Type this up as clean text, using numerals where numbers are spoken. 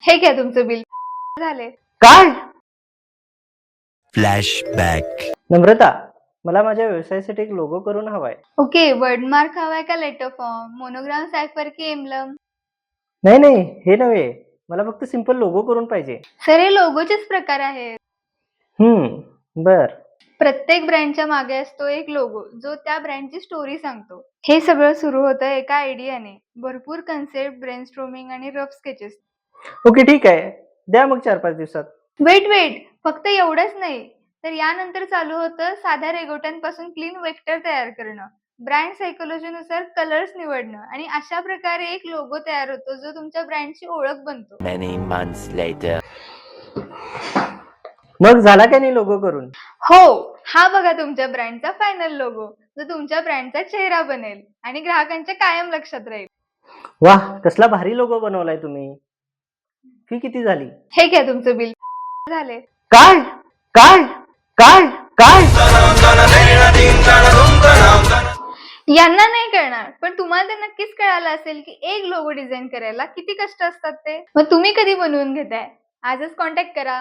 हे घ्या तुमचं बिल झाले. काय? फ्लॅशबॅक. नम्रता, मला माझ्या व्यवसायासाठी एक लोगो करून हवाय. ओके, वर्डमार्क हवाय का लेटर फॉर्म, मोनोग्राम, सायफर की एम्बलम? नाही नाही, हे नव्हे, मला फक्त सिंपल लोगो करून पाहिजे. सर, हे लोगोचेच प्रकार आहेत. बर. प्रत्येक ब्रँडच्या मागे असतो एक लोगो जो त्या ब्रँडची स्टोरी सांगतो. हे सगळं सुरू होतं एका आयडियाने. भरपूर कन्सेप्ट, ब्रेनस्टॉर्मिंग आणि रफ स्केचेस. ओके, ठीक आहे, द्या मग 4-5 दिवसात. वेट, फक्त एवढंच नाही, तर यानंतर चालू होतं साध्या रेगोट्यांपासून क्लीन वेक्टर तयार करणं, ब्रँड सायकोलॉजीनुसार कलर्स निवडणं आणि अशा प्रकारे एक लोगो तयार होतो जो तुमच्या ब्रँडची ओळख बनतो. Many months later. मग झाला का नाही लोगो करून? हो, हा बघा तुमच्या ब्रँडचा फायनल लोगो जो तुमच्या ब्रँडचा चेहरा बनेल आणि ग्राहकांच्या कायम लक्षात राहील. वाह, कसला भारी लोगो बनवलाय तुम्ही. फी किती झाली? हे घ्या तुमचं बिल झाले. काय? काय? काय? काय? यांना नाही कळणार, पण तुम्हाला ते नक्कीच कळालं असेल की एक लोगो डिझाईन करायला किती कष्ट असतात ते. मग तुम्ही कधी बनवून घेताय? आजच कॉन्टॅक्ट करा.